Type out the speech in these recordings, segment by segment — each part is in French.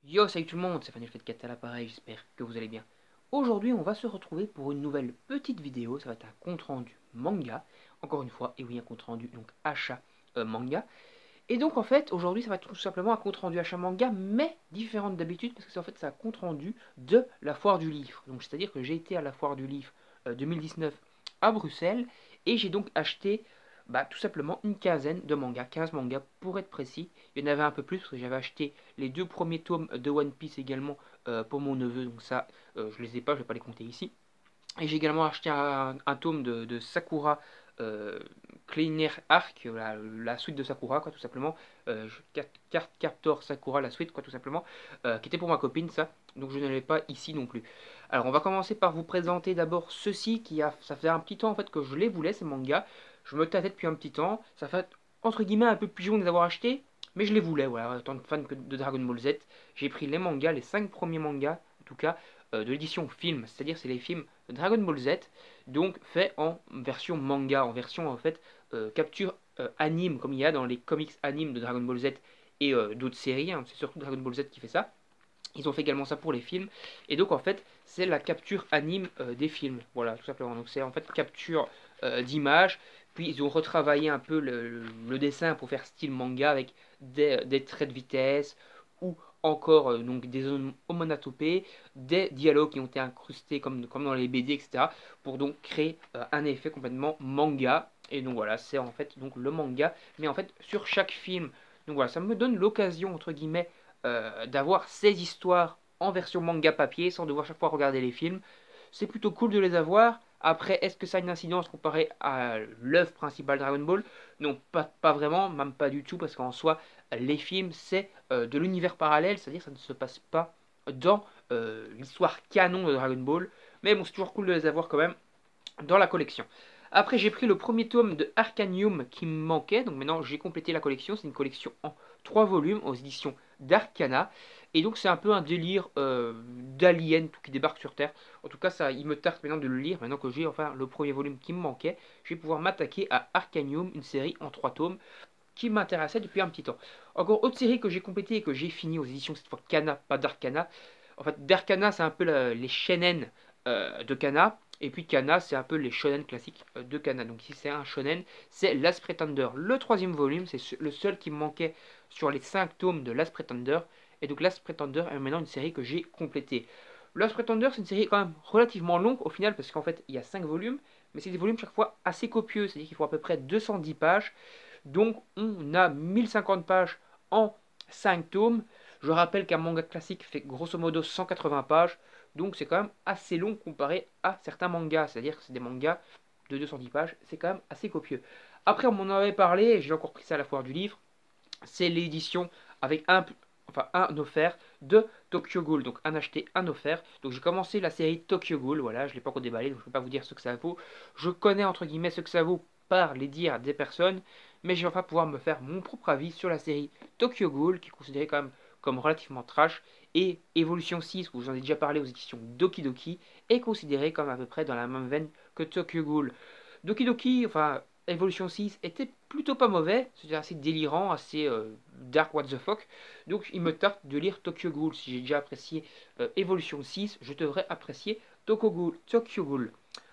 Yo, salut tout le monde, c'est Fanny le 4 à l'appareil, j'espère que vous allez bien. Aujourd'hui, on va se retrouver pour une nouvelle petite vidéo, ça va être un compte rendu manga, encore une fois, et oui, un compte rendu, donc achat manga. Et donc en fait, aujourd'hui, ça va être tout simplement un compte rendu achat manga, mais différent d'habitude, parce que c'est en fait c'est un compte rendu de la foire du livre. Donc c'est-à-dire que j'ai été à la foire du livre 2019 à Bruxelles, et j'ai donc acheté tout simplement une quinzaine de mangas, 15 mangas pour être précis. Il y en avait un peu plus parce que j'avais acheté les deux premiers tomes de One Piece également pour mon neveu, donc ça je les ai pas, je vais pas les compter ici. Et j'ai également acheté un tome de Sakura euh, Cleaner Arc, la suite de Sakura, quoi, tout simplement. Carte Captor Sakura, la suite, quoi, tout simplement, qui était pour ma copine, ça. Donc je ne l'ai pas ici non plus. Alors on va commencer par vous présenter d'abord ceci, ça faisait un petit temps en fait que je les voulais, ces mangas. Je me tâtais depuis un petit temps. Ça fait entre guillemets un peu pigeon de les avoir achetés, mais je les voulais, voilà. Tant de fans que de Dragon Ball Z, j'ai pris les mangas, les 5 premiers mangas, en tout cas, de l'édition film, c'est-à-dire c'est les films Dragon Ball Z, donc fait en version manga, en version en fait capture anime, comme il y a dans les comics anime de Dragon Ball Z et d'autres séries, hein, c'est surtout Dragon Ball Z qui fait ça. Ils ont fait également ça pour les films, et donc en fait c'est la capture anime des films, voilà tout simplement. Donc c'est en fait capture d'images, puis ils ont retravaillé un peu le dessin pour faire style manga avec des traits de vitesse ou encore donc des onomatopées, des dialogues qui ont été incrustés comme dans les BD, etc. pour donc créer un effet complètement manga. Et donc voilà, c'est en fait donc le manga, mais en fait sur chaque film. Donc voilà, ça me donne l'occasion entre guillemets d'avoir ces histoires en version manga papier sans devoir chaque fois regarder les films. C'est plutôt cool de les avoir. Après, est-ce que ça a une incidence comparé à l'œuvre principale Dragon Ball? Non, pas vraiment, même pas du tout, parce qu'en soi, les films, c'est de l'univers parallèle, c'est-à-dire que ça ne se passe pas dans l'histoire canon de Dragon Ball. Mais bon, c'est toujours cool de les avoir quand même dans la collection. Après, j'ai pris le premier tome de Arcanium qui me manquait. Donc maintenant, j'ai complété la collection. C'est une collection en 3 volumes aux éditions d'Arcana. Et donc, c'est un peu un délire d'alien tout qui débarque sur Terre. En tout cas, ça, il me tarte maintenant de le lire. Maintenant que j'ai enfin le premier volume qui me manquait, je vais pouvoir m'attaquer à Arcanium, une série en 3 tomes qui m'intéressait depuis un petit temps. Encore autre série que j'ai complétée et que j'ai fini aux éditions cette fois Kana, pas d'Arcana. En fait, d'Arcana, c'est un peu les shonen de Kana. Et puis Kana, c'est un peu les shonen classiques de Kana. Donc si c'est un shonen, c'est Last Pretender. Le troisième volume, c'est le seul qui me manquait sur les 5 tomes de Last Pretender. Et donc Last Pretender est maintenant une série que j'ai complétée. Last Pretender, c'est une série quand même relativement longue au final, parce qu'en fait, il y a 5 volumes. Mais c'est des volumes chaque fois assez copieux, c'est-à-dire qu'il faut à peu près 210 pages. Donc on a 1050 pages en 5 tomes. Je rappelle qu'un manga classique fait grosso modo 180 pages. Donc c'est quand même assez long comparé à certains mangas. C'est-à-dire que c'est des mangas de 210 pages. C'est quand même assez copieux. Après on m'en avait parlé, j'ai encore pris ça à la foire du livre. C'est l'édition avec un offert de Tokyo Ghoul. Donc un acheté, un offert. Donc j'ai commencé la série Tokyo Ghoul. Voilà, je ne l'ai pas encore déballé, donc je ne peux pas vous dire ce que ça vaut. Je connais entre guillemets ce que ça vaut par les dires des personnes, mais je vais enfin pouvoir me faire mon propre avis sur la série Tokyo Ghoul, qui est considérée quand même comme relativement trash, et Evolution 6, où j'en ai déjà parlé aux éditions Doki Doki, est considérée comme à peu près dans la même veine que Tokyo Ghoul. Doki Doki, enfin Evolution 6 était plutôt pas mauvais, c'était assez délirant, assez dark what the fuck. Donc il me tarte de lire Tokyo Ghoul. Si j'ai déjà apprécié Evolution 6, je devrais apprécier Tokyo Ghoul.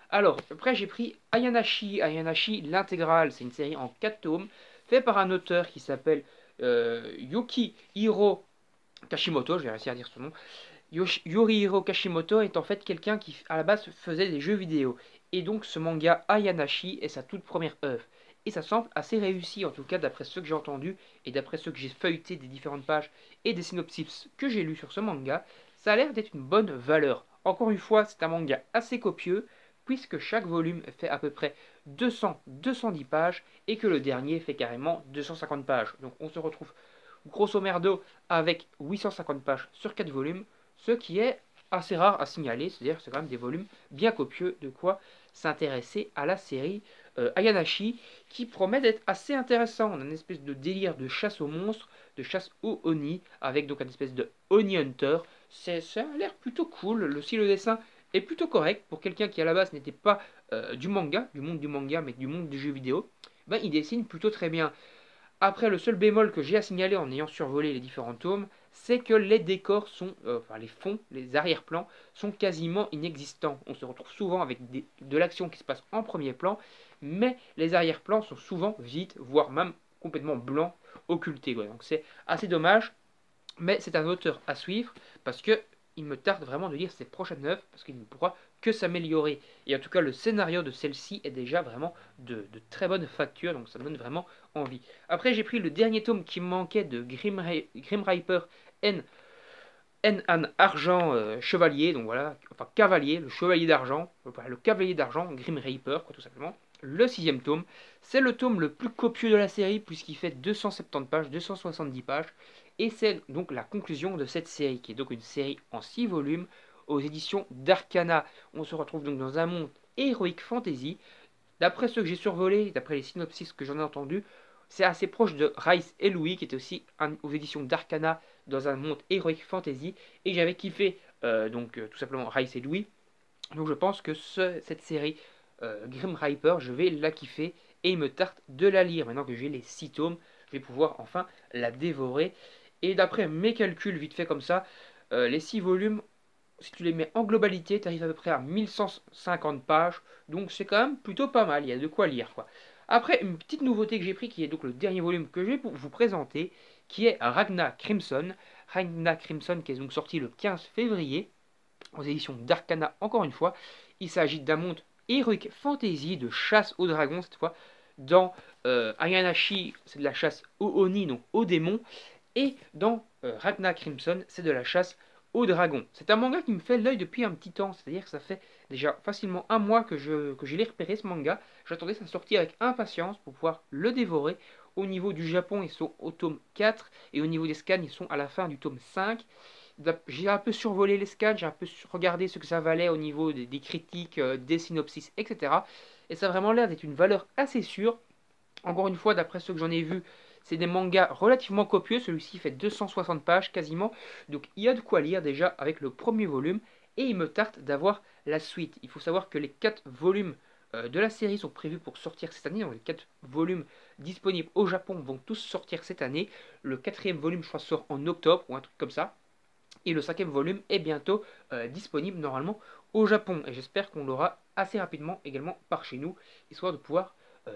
Alors, après j'ai pris Ayanashi. Ayanashi, l'intégrale, c'est une série en 4 tomes, fait par un auteur qui s'appelle Yukihiro Kashimoto, je vais réussir à dire son nom. Yorihiro Kashimoto est en fait quelqu'un qui à la base faisait des jeux vidéo. Et donc ce manga Ayanashi est sa toute première œuvre. Et ça semble assez réussi, en tout cas d'après ce que j'ai entendu et d'après ce que j'ai feuilleté des différentes pages et des synopsis que j'ai lus sur ce manga, ça a l'air d'être une bonne valeur. Encore une fois, c'est un manga assez copieux, puisque chaque volume fait à peu près 200-210 pages et que le dernier fait carrément 250 pages. Donc on se retrouve grosso merdo avec 850 pages sur 4 volumes, ce qui est assez rare à signaler, c'est-à-dire que c'est quand même des volumes bien copieux, de quoi s'intéresser à la série Ayanashi, qui promet d'être assez intéressant. On a une espèce de délire de chasse aux monstres, de chasse aux Oni, avec donc une espèce de Oni Hunter. Ça a l'air plutôt cool, le dessin est plutôt correct pour quelqu'un qui à la base n'était pas du manga, du monde du manga, mais du monde du jeu vidéo. Il dessine plutôt très bien. Après, le seul bémol que j'ai à signaler en ayant survolé les différents tomes, c'est que les décors sont, enfin les fonds, les arrière-plans sont quasiment inexistants. On se retrouve souvent avec de l'action qui se passe en premier plan, mais les arrière-plans sont souvent vides, voire même complètement blancs, occultés. Ouais. Donc c'est assez dommage, mais c'est un auteur à suivre parce que il me tarde vraiment de lire ses prochaines œuvres parce qu'il ne pourra que s'améliorer. Et en tout cas, le scénario de celle-ci est déjà vraiment de très bonne facture, donc ça me donne vraiment envie. Après, j'ai pris le dernier tome qui me manquait de Grim Reaper N, N Argent Chevalier, donc voilà, enfin Cavalier, le Chevalier d'Argent, le Cavalier d'Argent, Grim Reaper, quoi, tout simplement. Le sixième tome, c'est le tome le plus copieux de la série puisqu'il fait 270 pages, 270 pages, et c'est donc la conclusion de cette série, qui est donc une série en 6 volumes aux éditions d'Arcana. On se retrouve donc dans un monde Heroic Fantasy. D'après ce que j'ai survolé, d'après les synopsis que j'en ai entendus, c'est assez proche de Rice et Louis, qui était aussi aux éditions d'Arcana dans un monde Heroic Fantasy. Et j'avais kiffé tout simplement Rice et Louis. Donc je pense que cette série Grim Reaper, je vais la kiffer et il me tarte de la lire. Maintenant que j'ai les 6 tomes, je vais pouvoir enfin la dévorer. Et d'après mes calculs vite fait comme ça, les 6 volumes, si tu les mets en globalité, tu arrives à peu près à 1150 pages. Donc c'est quand même plutôt pas mal, il y a de quoi lire, quoi. Après, une petite nouveauté que j'ai pris, qui est donc le dernier volume que je vais vous présenter, qui est Ragna Crimson. Ragna Crimson qui est donc sorti le 15 février aux éditions d'Arcana encore une fois. Il s'agit d'un monde Heroic Fantasy de chasse aux dragons cette fois. Dans Ayanashi, c'est de la chasse aux Oni, donc aux démons. Et dans Ragna Crimson, c'est de la chasse aux dragons. C'est un manga qui me fait l'œil depuis un petit temps, c'est-à-dire que ça fait déjà facilement un mois que je l'ai repéré ce manga. J'attendais sa sortie avec impatience pour pouvoir le dévorer. Au niveau du Japon, ils sont au tome 4 et au niveau des scans, ils sont à la fin du tome 5. J'ai un peu survolé les scans, j'ai un peu regardé ce que ça valait au niveau des critiques, des synopsis, etc. Et ça a vraiment l'air d'être une valeur assez sûre. Encore une fois, d'après ce que j'en ai vu, c'est des mangas relativement copieux. Celui-ci fait 260 pages quasiment. Donc il y a de quoi lire déjà avec le premier volume. Et il me tarte d'avoir la suite. Il faut savoir que les 4 volumes de la série sont prévus pour sortir cette année. Donc les 4 volumes disponibles au Japon vont tous sortir cette année. Le 4e volume, je crois, sort en octobre ou un truc comme ça. Et le 5e volume est bientôt disponible normalement au Japon. Et j'espère qu'on l'aura assez rapidement également par chez nous, histoire de pouvoir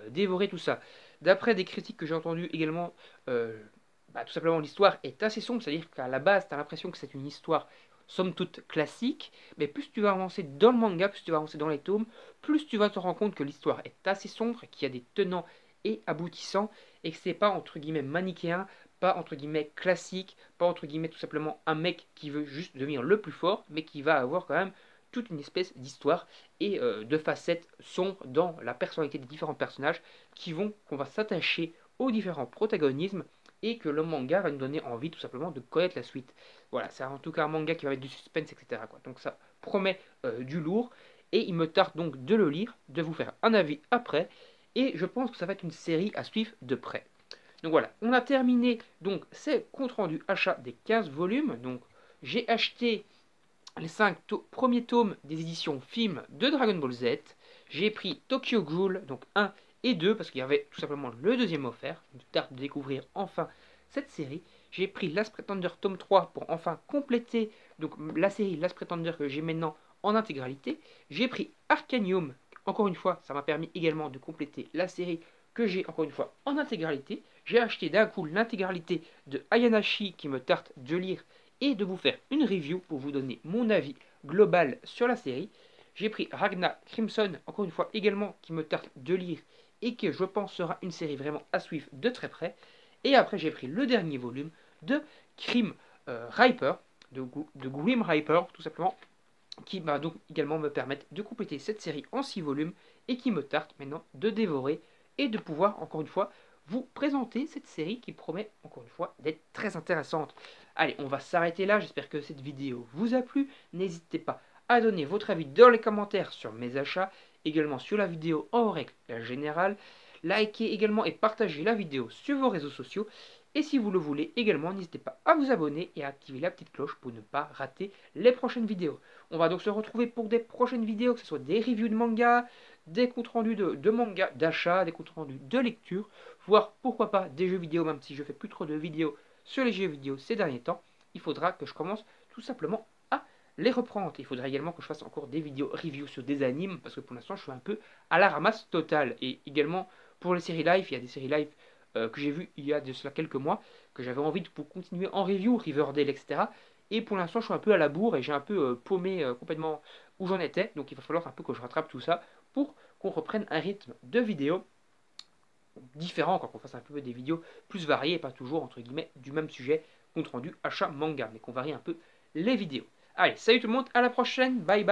dévorer tout ça. D'après des critiques que j'ai entendues également, tout simplement l'histoire est assez sombre, c'est-à-dire qu'à la base, tu as l'impression que c'est une histoire somme toute classique, mais plus tu vas avancer dans le manga, plus tu vas avancer dans les tomes, plus tu vas te rendre compte que l'histoire est assez sombre, qu'il y a des tenants et aboutissants, et que c'est pas entre guillemets manichéen, pas entre guillemets classique, pas entre guillemets tout simplement un mec qui veut juste devenir le plus fort, mais qui va avoir quand même toute une espèce d'histoire et de facettes sombres dans la personnalité des différents personnages qu'on va s'attacher aux différents protagonismes et que le manga va nous donner envie tout simplement de connaître la suite. Voilà, c'est en tout cas un manga qui va mettre du suspense, etc. quoi. Donc ça promet du lourd et il me tarde donc de le lire, de vous faire un avis après et je pense que ça va être une série à suivre de près. Donc voilà, on a terminé donc ces comptes rendus achat des 15 volumes. Donc j'ai acheté les 5 premiers tomes des éditions films de Dragon Ball Z. J'ai pris Tokyo Ghoul, donc 1 et 2, parce qu'il y avait tout simplement le deuxième offert. Je me tarde de découvrir enfin cette série. J'ai pris Last Pretender tome 3 pour enfin compléter donc, la série Last Pretender que j'ai maintenant en intégralité. J'ai pris Arcanium, encore une fois, ça m'a permis également de compléter la série que j'ai encore une fois en intégralité. J'ai acheté d'un coup l'intégralité de Ayanashi qui me tarte de lire et de vous faire une review pour vous donner mon avis global sur la série. J'ai pris Ragna Crimson, encore une fois également, qui me tarte de lire et que je pense sera une série vraiment à suivre de très près. Et après j'ai pris le dernier volume de Grim Reaper, de Grim Reaper tout simplement, qui va donc également me permettre de compléter cette série en 6 volumes et qui me tarte maintenant de dévorer et de pouvoir encore une fois vous présenter cette série qui promet encore une fois d'être très intéressante. Allez, on va s'arrêter là, j'espère que cette vidéo vous a plu. N'hésitez pas à donner votre avis dans les commentaires sur mes achats, également sur la vidéo en règle générale. Likez également et partagez la vidéo sur vos réseaux sociaux. Et si vous le voulez également, n'hésitez pas à vous abonner et à activer la petite cloche pour ne pas rater les prochaines vidéos. On va donc se retrouver pour des prochaines vidéos, que ce soit des reviews de manga, des comptes rendus de manga, d'achat, des comptes rendus de lecture, voire pourquoi pas des jeux vidéo, même si je fais plus trop de vidéos sur les jeux vidéo ces derniers temps, il faudra que je commence tout simplement à les reprendre. Il faudra également que je fasse encore des vidéos review sur des animes, parce que pour l'instant je suis un peu à la ramasse totale. Et également pour les séries live, il y a des séries live que j'ai vues il y a de cela quelques mois, que j'avais envie de continuer en review, Riverdale, etc. Et pour l'instant je suis un peu à la bourre et j'ai un peu paumé complètement où j'en étais. Donc il va falloir un peu que je rattrape tout ça pour qu'on reprenne un rythme de vidéo différent, quand on fasse un peu des vidéos plus variées et pas toujours entre guillemets du même sujet, compte rendu achat manga, mais qu'on varie un peu les vidéos. Allez, salut tout le monde, à la prochaine, bye bye.